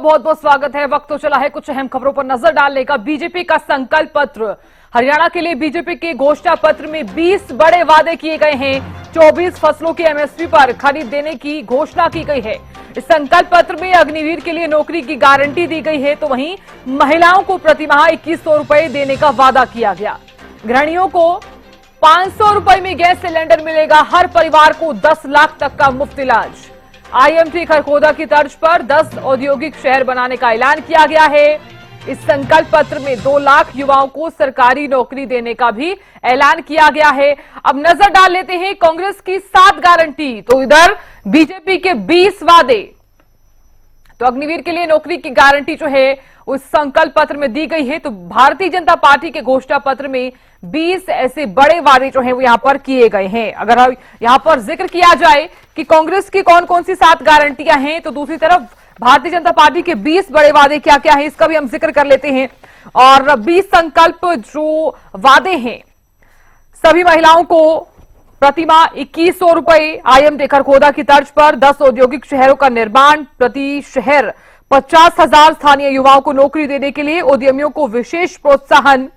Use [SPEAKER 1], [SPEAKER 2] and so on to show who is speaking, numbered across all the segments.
[SPEAKER 1] बहुत बहुत स्वागत है। वक्त तो चला है कुछ अहम खबरों पर नजर डालने का। बीजेपी का संकल्प पत्र, हरियाणा के लिए बीजेपी के घोषणा पत्र में 20 बड़े वादे किए गए हैं। 24 फसलों की एमएसपी पर खरीद देने की घोषणा की गई है। इस संकल्प पत्र में अग्निवीर के लिए नौकरी की गारंटी दी गई है, तो वहीं महिलाओं को प्रतिमाह 2100 रुपए देने का वादा किया गया। गृहिणियों को 500 रुपए में गैस सिलेंडर मिलेगा। हर परिवार को 10 लाख तक का मुफ्त इलाज। आईएमटी खरखोदा की तर्ज पर 10 औद्योगिक शहर बनाने का ऐलान किया गया है। इस संकल्प पत्र में 2 लाख युवाओं को सरकारी नौकरी देने का भी ऐलान किया गया है। अब नजर डाल लेते हैं कांग्रेस की 7 गारंटी, तो इधर बीजेपी के 20 वादे। तो अग्निवीर के लिए नौकरी की गारंटी जो है उस संकल्प पत्र में दी गई है। तो भारतीय जनता पार्टी के घोषणा पत्र में 20 ऐसे बड़े वादे जो हैं वो यहां पर किए गए हैं। अगर यहां पर जिक्र किया जाए कि कांग्रेस की कौन कौन सी 7 गारंटियां हैं, तो दूसरी तरफ भारतीय जनता पार्टी के 20 बड़े वादे क्या क्या हैं, इसका भी हम जिक्र कर लेते हैं। और 20 संकल्प जो वादे हैं, सभी महिलाओं को प्रतिमाह 2100 रुपए, आईएमटी खरखोदा की तर्ज पर 10 औद्योगिक शहरों का निर्माण, प्रति शहर 50,000 स्थानीय युवाओं को नौकरी देने के लिए उद्यमियों को विशेष प्रोत्साहन।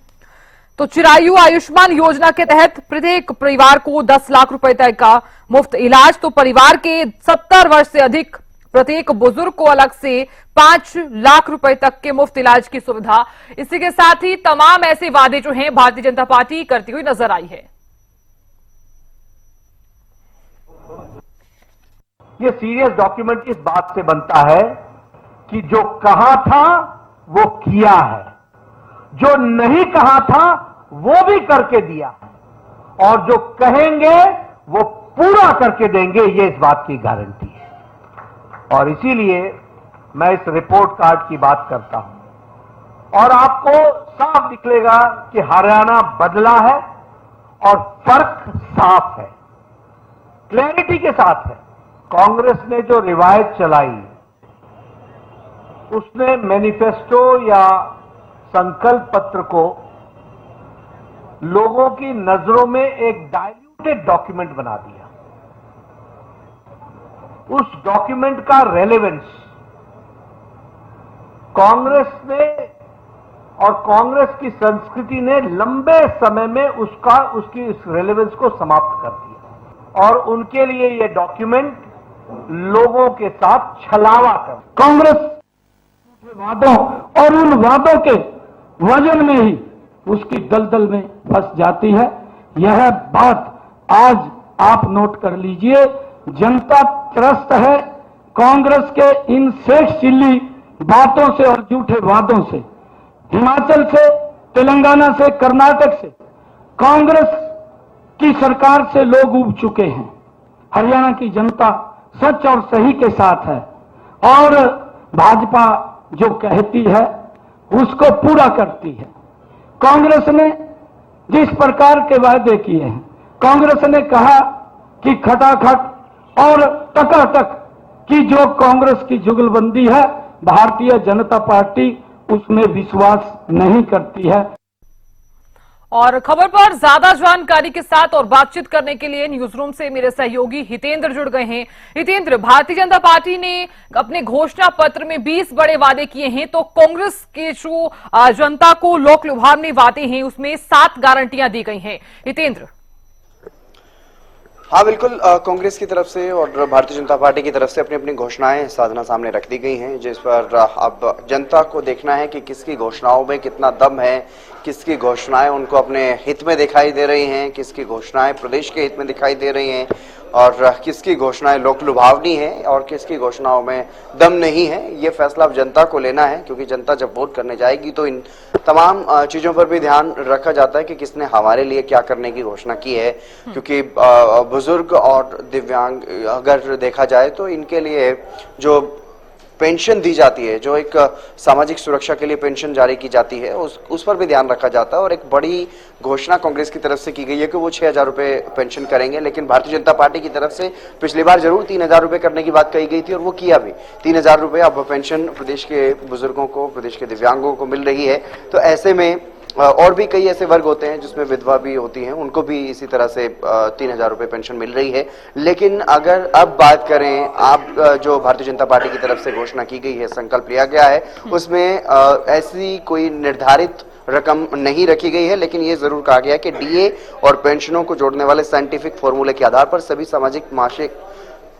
[SPEAKER 1] तो चिरायु आयुष्मान योजना के तहत प्रत्येक परिवार को 10 लाख रुपए तक का मुफ्त इलाज। तो परिवार के 70 वर्ष से अधिक प्रत्येक बुजुर्ग को अलग से 5 लाख रुपए तक के मुफ्त इलाज की सुविधा। इसी के साथ ही तमाम ऐसे वादे जो हैं भारतीय जनता पार्टी करती हुई नजर आई है।
[SPEAKER 2] ये सीरियस डॉक्यूमेंट इस बात से बनता है कि जो कहा था वो किया है, जो नहीं कहा था वो भी करके दिया है, और जो कहेंगे वो पूरा करके देंगे, ये इस बात की गारंटी है। और इसीलिए मैं इस रिपोर्ट कार्ड की बात करता हूं और आपको साफ निकलेगा कि हरियाणा बदला है और फर्क साफ है, क्लैरिटी के साथ है। कांग्रेस ने जो रिवायत चलाई, उसने मैनिफेस्टो या संकल्प पत्र को लोगों की नजरों में एक डाइल्यूटेड डॉक्यूमेंट बना दिया। उस डॉक्यूमेंट का रेलेवेंस कांग्रेस ने और कांग्रेस की संस्कृति ने लंबे समय में उसकी इस रेलेवेंस को समाप्त कर दिया, और उनके लिए यह डॉक्यूमेंट लोगों के साथ छलावा कर
[SPEAKER 3] कांग्रेस वादों और उन वादों के वजन में ही उसकी दलदल में फंस जाती है। यह बात आज आप नोट कर लीजिए। जनता त्रस्त है कांग्रेस के इन सेठ चिल्ली बातों से और झूठे वादों से। हिमाचल से, तेलंगाना से, कर्नाटक से कांग्रेस की सरकार से लोग उब चुके हैं। हरियाणा की जनता सच और सही के साथ है, और भाजपा जो कहती है उसको पूरा करती है। कांग्रेस ने जिस प्रकार के वायदे किए हैं, कांग्रेस ने कहा कि खटाखट और टकाटक की जो कांग्रेस की जुगलबंदी है, भारतीय जनता पार्टी उसमें विश्वास नहीं करती है।
[SPEAKER 1] और खबर पर ज्यादा जानकारी के साथ और बातचीत करने के लिए न्यूज रूम से मेरे सहयोगी हितेंद्र जुड़ गए हैं। हितेंद्र, भारतीय जनता पार्टी ने अपने घोषणा पत्र में 20 बड़े वादे किए हैं, तो कांग्रेस के जो जनता को लोक लुभावने वादे हैं उसमें 7 गारंटियां दी गई हैं। हितेंद्र।
[SPEAKER 4] हाँ बिल्कुल, कांग्रेस की तरफ से और भारतीय जनता पार्टी की तरफ से अपनी अपनी घोषणाएं साधना सामने रख दी गई हैं, जिस पर अब जनता को देखना है कि किसकी घोषणाओं में कितना दम है, किसकी घोषणाएं उनको अपने हित में दिखाई दे रही हैं, किसकी घोषणाएं प्रदेश के हित में दिखाई दे रही हैं, और किसकी घोषणाएं लोक लुभावनी है और किसकी घोषणाओं में दम नहीं है। ये फैसला अब जनता को लेना है, क्योंकि जनता जब वोट करने जाएगी तो इन तमाम चीजों पर भी ध्यान रखा जाता है कि किसने हमारे लिए क्या करने की घोषणा की है। क्योंकि बुजुर्ग और दिव्यांग अगर देखा जाए तो इनके लिए जो पेंशन दी जाती है, जो एक सामाजिक सुरक्षा के लिए पेंशन जारी की जाती है, उस पर भी ध्यान रखा जाता है। और एक बड़ी घोषणा कांग्रेस की तरफ से की गई है कि वो 6,000 रुपए पेंशन करेंगे, लेकिन भारतीय जनता पार्टी की तरफ से पिछली बार जरूर 3,000 रुपए करने की बात कही गई थी और वो किया भी। 3,000 रुपए अब पेंशन प्रदेश के बुजुर्गों को, प्रदेश के दिव्यांगों को मिल रही है। तो ऐसे में और भी कई ऐसे वर्ग होते हैं जिसमें विधवा भी होती हैं, उनको भी इसी तरह से 3,000 रुपए पेंशन मिल रही है। लेकिन अगर अब बात करें, आप जो भारतीय जनता पार्टी की तरफ से घोषणा की गई है, संकल्प लिया गया है, उसमें ऐसी कोई निर्धारित रकम नहीं रखी गई है, लेकिन ये जरूर कहा गया है कि डीए और पेंशनों को जोड़ने वाले साइंटिफिक फॉर्मूले के आधार पर सभी सामाजिक मासिक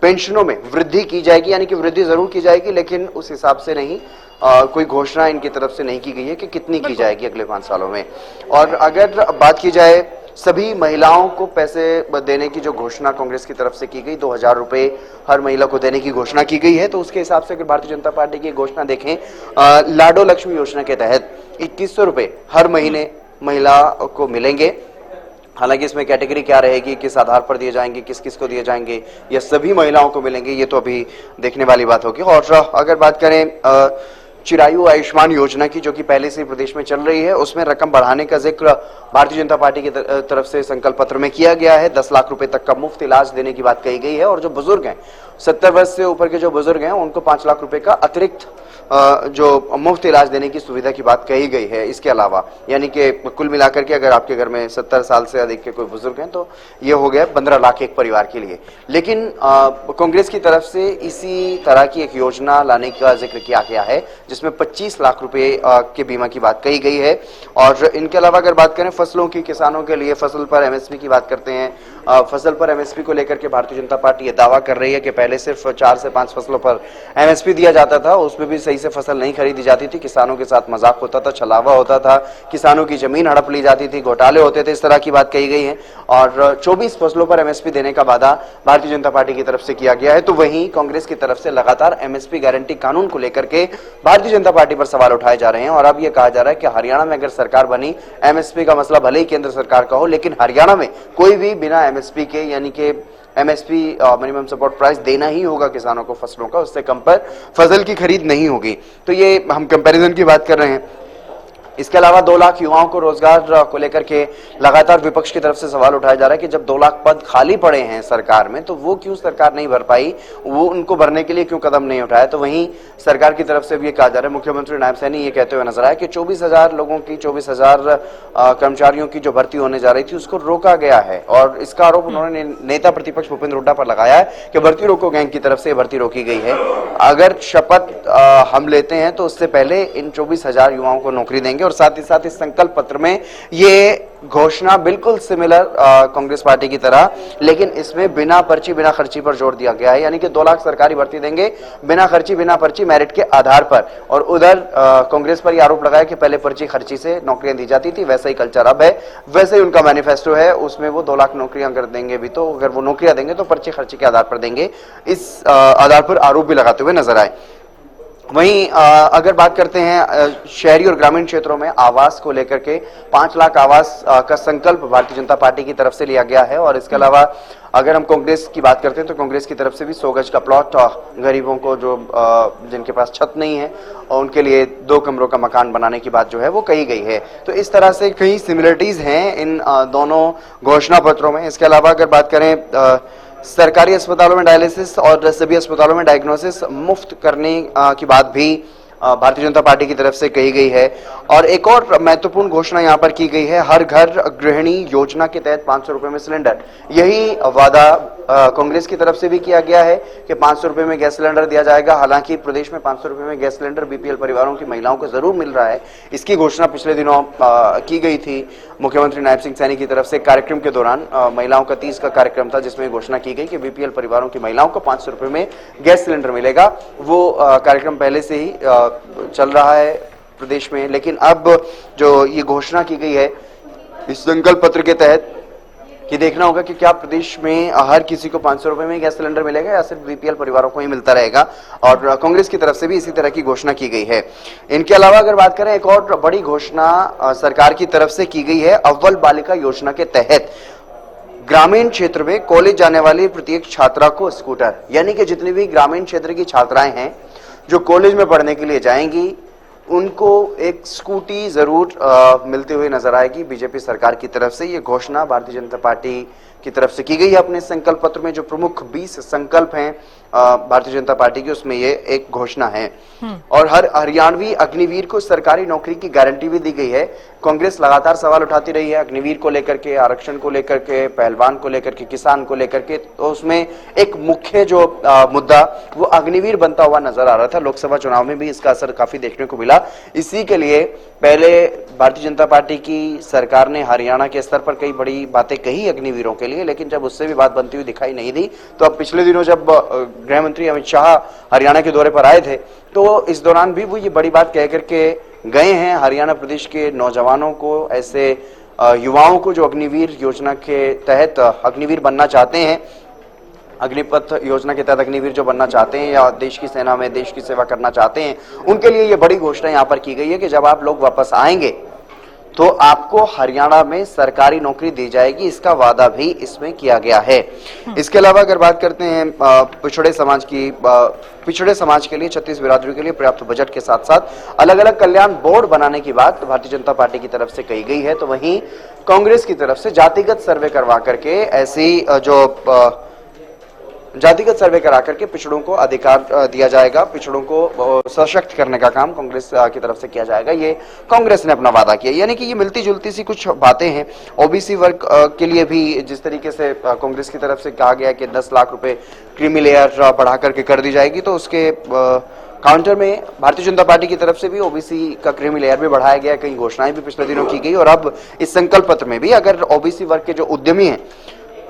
[SPEAKER 4] पेंशनों में वृद्धि की जाएगी, यानी कि वृद्धि जरूर की जाएगी, लेकिन उस हिसाब से नहीं, कोई घोषणा इनकी तरफ से नहीं की गई है कि कितनी की जाएगी अगले 5 सालों में। और अगर बात की जाए सभी महिलाओं को पैसे देने की जो घोषणा कांग्रेस की तरफ से की गई, 2,000 रुपए हर महिला को देने की घोषणा की गई है, तो उसके हिसाब से अगर भारतीय जनता पार्टी की घोषणा देखें, लाडो लक्ष्मी योजना के तहत 2100 रुपए हर महीने महिला को मिलेंगे। हालांकि इसमें कैटेगरी क्या रहेगी, किस आधार पर दिए जाएंगे, किस किस को दिए जाएंगे, या सभी महिलाओं को मिलेंगे, ये तो अभी देखने वाली बात होगी। और अगर बात करें चिरायु आयुष्मान योजना की, जो कि पहले से प्रदेश में चल रही है, उसमें रकम बढ़ाने का जिक्र भारतीय जनता पार्टी की तरफ से संकल्प पत्र में किया गया है। 10 लाख रुपए तक का मुफ्त इलाज देने की बात कही गई है, और जो बुजुर्ग हैं, 70 वर्ष से ऊपर के जो बुजुर्ग हैं, उनको 5 लाख रुपए का अतिरिक्त जो मुफ्त इलाज देने की सुविधा की बात कही गई है। इसके अलावा यानी कि कुल मिलाकर के अगर आपके घर में 70 साल से अधिक के कोई बुजुर्ग हैं, तो ये हो गया 15 लाख एक परिवार के लिए। लेकिन कांग्रेस की तरफ से इसी तरह की एक योजना लाने का जिक्र किया गया है, जिसमें 25 लाख रुपए के बीमा की बात कही गई है। और इनके अलावा अगर बात करें फसलों की, किसानों के लिए फसल पर एमएसपी की बात करते हैं। फसल पर एमएसपी को लेकर के भारतीय जनता पार्टी ये दावा कर रही है कि पहले सिर्फ 4 से 5 फसलों पर एमएसपी दिया जाता था, उसमें भी सही से फसल नहीं खरीदी जाती थी, किसानों के साथ मजाक होता था, छलावा होता था, किसानों की जमीन हड़प ली जाती थी, घोटाले होते थे, इस तरह की बात कही गई है। और 24 फसलों पर एमएसपी देने का वादा भारतीय जनता पार्टी की तरफ से किया गया है। तो वहीं कांग्रेस की तरफ से लगातार एमएसपी गारंटी कानून को लेकर के भारतीय जनता पार्टी पर सवाल उठाए जा रहे हैं। और अब यह कहा जा रहा है कि हरियाणा में अगर सरकार बनी, एमएसपी का मसला भले ही केंद्र सरकार का हो, लेकिन हरियाणा में कोई भी बिना एमएसपी के, यानी कि एमएसपी मिनिमम सपोर्ट प्राइस देना ही होगा किसानों को फसलों का, उससे कम पर फसल की खरीद नहीं होगी। तो ये हम कंपैरिजन की बात कर रहे हैं। इसके अलावा 2 लाख युवाओं को रोजगार को लेकर के लगातार विपक्ष की तरफ से सवाल उठाया जा रहा है कि जब 2 लाख पद खाली पड़े हैं सरकार में, तो वो क्यों सरकार नहीं भर पाई, वो उनको भरने के लिए क्यों कदम नहीं उठाया। तो वहीं सरकार की तरफ से भी ये कहा जा रहा है, मुख्यमंत्री नायब सैनी ये कहते हुए नजर आए कि 24,000 लोगों की, 24,000 कर्मचारियों की जो भर्ती होने जा रही थी, उसको रोका गया है। और इसका आरोप उन्होंने नेता प्रतिपक्ष भूपेंद्र हुड्डा पर लगाया है कि भर्ती रोको गैंग की तरफ से भर्ती रोकी गई है। अगर शपथ हम लेते हैं तो उससे पहले इन 24,000 युवाओं को नौकरी देंगे। और साथ ही साथ इस संकल्प पत्र में ये घोषणा बिल्कुल सिमिलर कांग्रेस पार्टी की तरह, लेकिन इसमें बिना पर्ची बिना खर्ची पर जोर दिया गया है, यानी कि 2 लाख सरकारी भर्ती देंगे बिना खर्ची बिना पर्ची, मेरिट के आधार पर। और उधर कांग्रेस पर यह आरोप लगाया कि पहले पर्ची खर्ची से नौकरियां दी जाती थी, वैसा ही कल्चर अब है, वैसे ही उनका मैनिफेस्टो है, उसमें वो 2 लाख नौकरियां अगर देंगे भी, तो अगर वो नौकरियां देंगे तो पर्ची खर्ची के आधार पर देंगे। इस आधार पर आरोप भी लगाते हुए नजर आए। वहीं अगर बात करते हैं शहरी और ग्रामीण क्षेत्रों में आवास को लेकर के, 5 लाख आवास का संकल्प भारतीय जनता पार्टी की तरफ से लिया गया है। और इसके अलावा अगर हम कांग्रेस की बात करते हैं तो कांग्रेस की तरफ से भी 100 गज का प्लॉट गरीबों को, जो जिनके पास छत नहीं है, और उनके लिए 2 कमरों का मकान बनाने की बात जो है वो कही गई है। तो इस तरह से कई सिमिलरिटीज हैं इन दोनों घोषणा पत्रों में। इसके अलावा अगर बात करें सरकारी अस्पतालों में डायलिसिस और सभी अस्पतालों में डायग्नोसिस मुफ्त करने की बात भी भारतीय जनता पार्टी की तरफ से कही गई है। और एक और महत्वपूर्ण घोषणा यहां पर की गई है, हर घर गृहिणी योजना के तहत 500 रुपए में सिलेंडर। यही वादा कांग्रेस की तरफ से भी किया गया है कि 500 रुपए में गैस सिलेंडर दिया जाएगा। हालांकि प्रदेश में 500 रुपए में गैस सिलेंडर बीपीएल परिवारों की महिलाओं को जरूर मिल रहा है, इसकी घोषणा पिछले दिनों की गई थी मुख्यमंत्री नायब सिंह सैनी की तरफ से। कार्यक्रम के दौरान महिलाओं का 30 का कार्यक्रम था, जिसमें घोषणा की गई कि बीपीएल परिवारों की महिलाओं को 500 रुपए में गैस सिलेंडर मिलेगा। वो कार्यक्रम पहले से ही चल रहा है प्रदेश में, लेकिन अब जो ये घोषणा की गई है इस संकल्प पत्र के तहत, कि देखना होगा कि क्या प्रदेश में हर किसी को 500 रुपए में गैस सिलेंडर मिलेगा या सिर्फ बीपीएल परिवारों को ही मिलता रहेगा। और कांग्रेस की तरफ से भी इसी तरह की घोषणा की गई है। इनके अलावा अगर बात करें, एक और बड़ी घोषणा सरकार की तरफ से की गई है। अव्वल बालिका योजना के तहत ग्रामीण क्षेत्र में कॉलेज जाने वाली प्रत्येक छात्रा को स्कूटर, यानी कि जितनी भी ग्रामीण क्षेत्र की छात्राएं हैं जो कॉलेज में पढ़ने के लिए जाएंगी, उनको एक स्कूटी जरूर मिलते हुए नजर आएगी बीजेपी सरकार की तरफ से। ये घोषणा भारतीय जनता पार्टी की तरफ से की गई है अपने संकल्प पत्र में। जो प्रमुख 20 संकल्प हैं भारतीय जनता पार्टी के, उसमें ये एक घोषणा है। और हर हरियाणवी अग्निवीर को सरकारी नौकरी की गारंटी भी दी गई है। कांग्रेस लगातार सवाल उठाती रही है अग्निवीर को लेकर के, आरक्षण को लेकर के, पहलवान को लेकर के, किसान को लेकर के। तो उसमें एक मुख्य जो मुद्दा वो अग्निवीर बनता हुआ नजर आ रहा था। लोकसभा चुनाव में भी इसका असर काफी देखने को मिला। इसी के लिए पहले भारतीय जनता पार्टी की सरकार ने हरियाणा के स्तर पर कई बड़ी बातें कही अग्निवीरों के लिए, लेकिन जब उससे भी बात बनती हुई दिखाई नहीं दी, तो अब पिछले दिनों जब गृह मंत्री अमित शाह हरियाणा के दौरे पर आए थे, तो इस दौरान भी वो ये बड़ी बात कह करके गए हैं हरियाणा प्रदेश के नौजवानों को, ऐसे युवाओं को जो अग्निवीर योजना के तहत अग्निवीर बनना चाहते हैं, अग्निपथ योजना के तहत अग्निवीर जो बनना चाहते हैं या देश की सेना में देश की सेवा करना चाहते हैं, उनके लिए ये बड़ी घोषणा यहाँ पर की गई है कि जब आप लोग वापस आएंगे तो आपको हरियाणा में सरकारी नौकरी दी जाएगी। इसका वादा भी इसमें किया गया है। इसके अलावा अगर बात करते हैं पिछड़े समाज की, पिछड़े समाज के लिए, छत्तीस बिरादरी के लिए पर्याप्त बजट के साथ साथ अलग अलग कल्याण बोर्ड बनाने की बात भारतीय जनता पार्टी की तरफ से कही गई है। तो वहीं कांग्रेस की तरफ से जातिगत सर्वे करवा करके ऐसी जो जातिगत सर्वे करा करके पिछड़ों को अधिकार दिया जाएगा, पिछड़ों को सशक्त करने का काम कांग्रेस की तरफ से किया जाएगा, ये कांग्रेस ने अपना वादा किया। यानी कि ये मिलती जुलती सी कुछ बातें हैं। ओबीसी वर्ग के लिए भी जिस तरीके से कांग्रेस की तरफ से कहा गया कि 10 लाख रुपए क्रीमी लेयर बढ़ा करके कर दी जाएगी, तो उसके काउंटर में भारतीय जनता पार्टी की तरफ से भी ओबीसी का क्रीमी लेयर भी बढ़ाया गया। कई घोषणाएं भी पिछले दिनों की गई और अब इस संकल्प पत्र में भी अगर ओबीसी वर्ग के जो उद्यमी हैं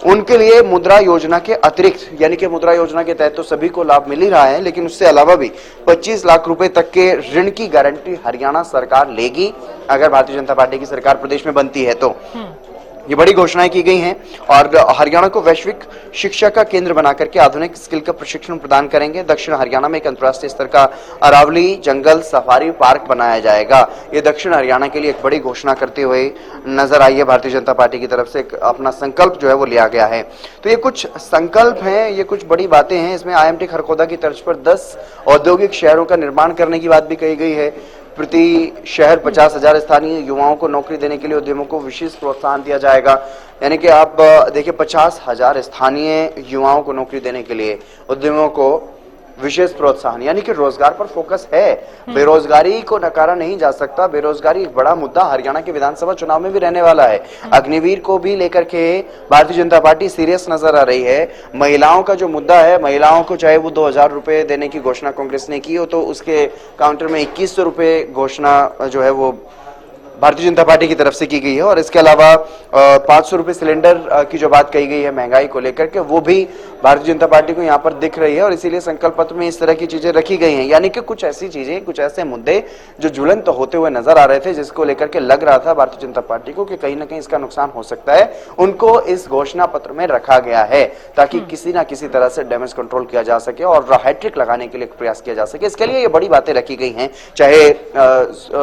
[SPEAKER 4] उनके लिए मुद्रा योजना के अतिरिक्त, यानी कि मुद्रा योजना के तहत तो सभी को लाभ मिल ही रहा है, लेकिन उससे अलावा भी 25 लाख रुपए तक के ऋण की गारंटी हरियाणा सरकार लेगी अगर भारतीय जनता पार्टी की सरकार प्रदेश में बनती है तो। ये बड़ी घोषणाएं की गई हैं और हरियाणा को वैश्विक शिक्षा का केंद्र बनाकर के आधुनिक स्किल का प्रशिक्षण प्रदान करेंगे। दक्षिण हरियाणा में एक अंतर्राष्ट्रीय स्तर का अरावली जंगल सफारी पार्क बनाया जाएगा। ये दक्षिण हरियाणा के लिए एक बड़ी घोषणा करते हुए नजर आई है। भारतीय जनता पार्टी की तरफ से अपना संकल्प जो है वो लिया गया है। तो ये कुछ संकल्प हैं, ये कुछ बड़ी बातें हैं। इसमें IMT खरखोदा की तर्ज पर 10 औद्योगिक शहरों का निर्माण करने की बात भी कही गई है। प्रति शहर 50,000 स्थानीय युवाओं को नौकरी देने के लिए उद्यमों को विशेष प्रोत्साहन दिया जाएगा। यानी कि आप देखिए 50,000 स्थानीय युवाओं को नौकरी देने के लिए उद्यमों को विशेष प्रोत्साहन, यानी कि रोजगार पर फोकस है। बेरोजगारी को नकारा नहीं जा सकता। बेरोजगारी एक बड़ा मुद्दा हरियाणा के विधानसभा चुनाव में भी रहने वाला है। अग्निवीर को भी लेकर के भारतीय जनता पार्टी सीरियस नजर आ रही है। महिलाओं का जो मुद्दा है, महिलाओं को चाहे वो 2,000 रुपए देने की घोषणा कांग्रेस ने की हो, तो उसके काउंटर में 2100 रुपए घोषणा जो है वो भारतीय जनता पार्टी की तरफ से की गई है। और इसके अलावा 500 रुपए सिलेंडर की जो बात कही गई है महंगाई को लेकर के, वो भी भारतीय जनता पार्टी को यहाँ पर दिख रही है और इसीलिए संकल्प पत्र में इस तरह की चीजें रखी गई हैं। यानी कि कुछ ऐसी चीजें, कुछ ऐसे मुद्दे जो ज्वलंत होते हुए नजर आ रहे थे, जिसको लेकर के लग रहा था भारतीय जनता पार्टी को कि कहीं ना कहीं इसका नुकसान हो सकता है, उनको इस घोषणा पत्र में रखा गया है ताकि किसी ना किसी तरह से डैमेज कंट्रोल किया जा सके और हैट्रिक लगाने के लिए प्रयास किया जा सके। इसके लिए ये बड़ी बातें रखी गई हैं। चाहे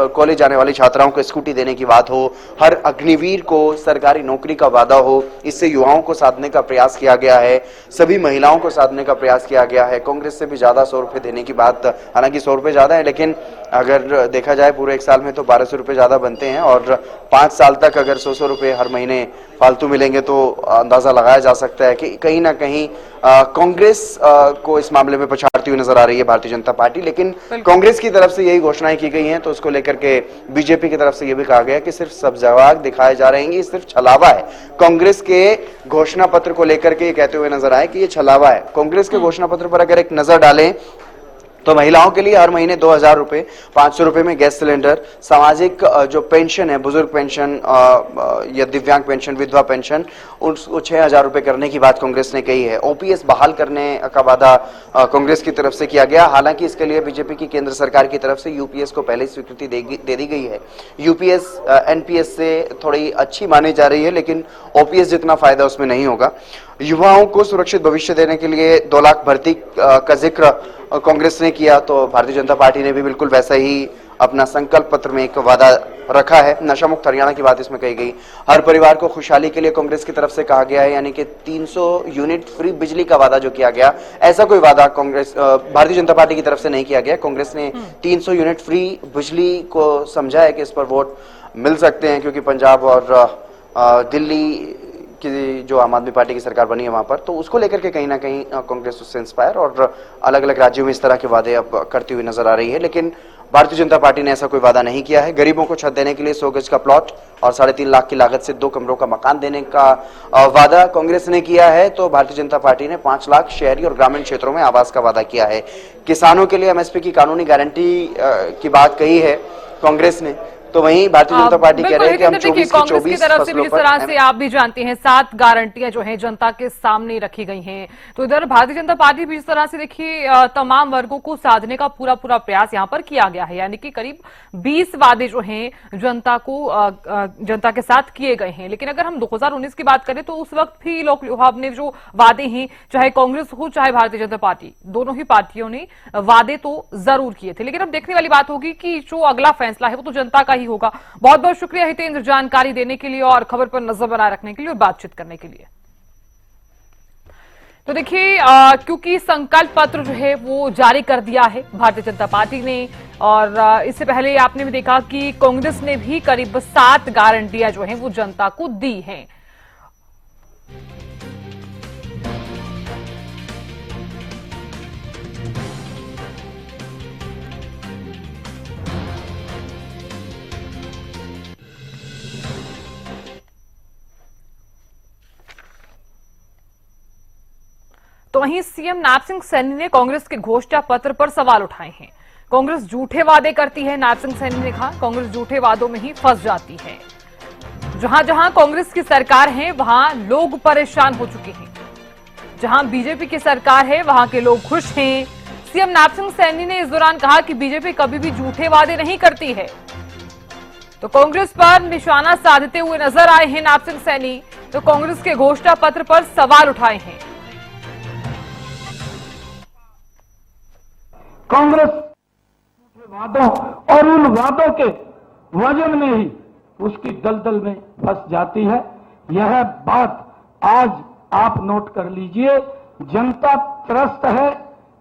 [SPEAKER 4] कॉलेज जाने वाली छात्राओं को स्कूटी देने की बात हो, हर अग्निवीर को सरकारी नौकरी का वादा हो, इससे युवाओं को साधने का प्रयास किया गया है, सभी महिलाओं को साधने का प्रयास किया गया है। कांग्रेस से भी ज्यादा 100 रुपए देने की बात, हालांकि 100 रुपए ज्यादा है, लेकिन अगर देखा जाए पूरे एक साल में तो 1200 रुपए ज्यादा बनते हैं और 5 साल तक अगर 100 रुपए हर महीने फालतू मिलेंगे तो अंदाजा लगाया जा सकता है कि कहीं ना कहीं कांग्रेस को इस मामले में पछाड़ती हुई नजर आ रही है भारतीय जनता पार्टी। लेकिन कांग्रेस की तरफ से यही घोषणाएं की गई हैं, तो उसको लेकर के बीजेपी की तरफ से यह भी कहा गया कि सिर्फ सब्जावाग दिखाए जा रहे हैं, ये सिर्फ छलावा है। कांग्रेस के घोषणा पत्र को लेकर के कहते हुए नजर आए कि ये छलावा है। कांग्रेस के घोषणा पत्र पर अगर एक नजर डालें तो महिलाओं के लिए हर महीने 2,000 रुपए, 500 रुपए में गैस सिलेंडर, सामाजिक जो पेंशन है, बुजुर्ग पेंशन या दिव्यांग पेंशन, विधवा पेंशन, उसको 6,000 रुपए करने की बात कांग्रेस ने कही है। ओपीएस बहाल करने का वादा कांग्रेस की तरफ से किया गया। हालांकि इसके लिए बीजेपी की केंद्र सरकार की तरफ से यूपीएस को पहले स्वीकृति दे दी गई है। यूपीएस एनपीएस से थोड़ी अच्छी मानी जा रही है, लेकिन ओपीएस जितना फायदा उसमें नहीं होगा। युवाओं को सुरक्षित भविष्य देने के लिए 2 लाख भर्ती का जिक्र कांग्रेस ने किया, तो भारतीय जनता पार्टी ने भी बिल्कुल वैसा ही अपना संकल्प पत्र में एक वादा रखा है। नशा मुक्त हरियाणा की बात इसमें कही गई। हर परिवार को खुशहाली के लिए कांग्रेस की तरफ से कहा गया है, यानी कि 300 यूनिट फ्री बिजली का वादा जो किया गया, ऐसा कोई वादा कांग्रेस भारतीय जनता पार्टी की तरफ से नहीं किया गया। कांग्रेस ने 300 यूनिट फ्री बिजली को समझा है कि इस पर वोट मिल सकते हैं, क्योंकि पंजाब और दिल्ली की जो आम आदमी पार्टी की सरकार बनी है वहां पर, तो उसको लेकर के कहीं ना कहीं कांग्रेस उससे इंस्पायर और अलग अलग राज्यों में इस तरह के वादे अब करती हुई नजर आ रही है। लेकिन भारतीय जनता पार्टी ने ऐसा कोई वादा नहीं किया है। गरीबों को छत देने के लिए 100 गज का प्लॉट और 3.5 लाख की लागत से 2 कमरों का मकान देने का वादा कांग्रेस ने किया है, तो भारतीय जनता पार्टी ने 5 लाख शहरी और ग्रामीण क्षेत्रों में आवास का वादा किया है। किसानों के लिए एमएसपी की कानूनी गारंटी की बात कही है कांग्रेस ने, तो वहीं भारतीय जनता पार्टी कह रही है कि हम 24 की 24
[SPEAKER 1] की तरफ से
[SPEAKER 4] फसलों
[SPEAKER 1] जिस तरह से आप भी जानते हैं 7 गारंटियां जो हैं जनता के सामने रखी गई हैं, तो इधर भारतीय जनता पार्टी भी इस तरह से देखिए तमाम वर्गों को साधने का पूरा प्रयास यहां पर किया गया है। यानी कि करीब 20 वादे जो हैं जनता के साथ किए गए हैं। लेकिन अगर हम 2019 की बात करें तो उस वक्त भी लोक लुभाव ने जो वादे हैं, चाहे कांग्रेस हो चाहे भारतीय जनता पार्टी, दोनों ही पार्टियों ने वादे तो जरूर किए थे। लेकिन अब देखने वाली बात होगी कि जो अगला फैसला है वो तो जनता का ही होगा। बहुत बहुत शुक्रिया हितेंद्र जानकारी देने के लिए और खबर पर नजर बनाए रखने के लिए और बातचीत करने के लिए। तो देखिए क्योंकि संकल्प पत्र जो है वो जारी कर दिया है भारतीय जनता पार्टी ने, और इससे पहले आपने भी देखा कि कांग्रेस ने भी करीब 7 गारंटियां जो हैं वो जनता को दी हैं। तो वहीं सीएम नायब सिंह सैनी ने कांग्रेस के घोषणा पत्र पर सवाल उठाए हैं। कांग्रेस झूठे वादे करती है, नायब सिंह सैनी ने कहा कांग्रेस झूठे वादों में ही फंस जाती है। जहां जहां कांग्रेस की सरकार है वहां लोग परेशान हो चुके हैं, जहां बीजेपी की सरकार है वहां के लोग खुश हैं। सीएम नायब सिंह सैनी ने इस दौरान कहा कि बीजेपी कभी भी झूठे वादे नहीं करती है। तो कांग्रेस पर निशाना साधते हुए नजर आए हैं नायब सिंह सैनी, तो कांग्रेस के घोषणा पत्र पर सवाल उठाए हैं।
[SPEAKER 3] कांग्रेस वादों और उन वादों के वजन में ही उसकी दलदल में फंस जाती है। यह बात आज आप नोट कर लीजिए। जनता त्रस्त है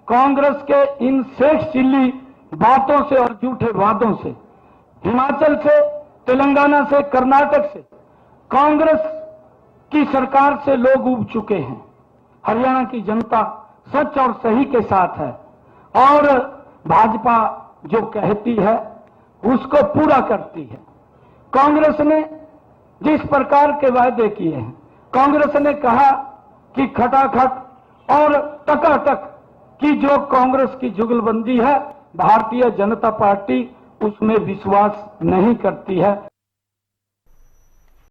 [SPEAKER 3] कांग्रेस के इन शेख चिल्ली बातों से और झूठे वादों से। हिमाचल से, तेलंगाना से, कर्नाटक से कांग्रेस की सरकार से लोग उब चुके हैं। हरियाणा की जनता सच और सही के साथ है और भाजपा जो कहती है उसको पूरा करती है। कांग्रेस ने जिस प्रकार के वायदे किए हैं, कांग्रेस ने कहा कि खटाखट और टकाटक की जो कांग्रेस की जुगलबंदी है, भारतीय जनता पार्टी उसमें विश्वास नहीं करती है।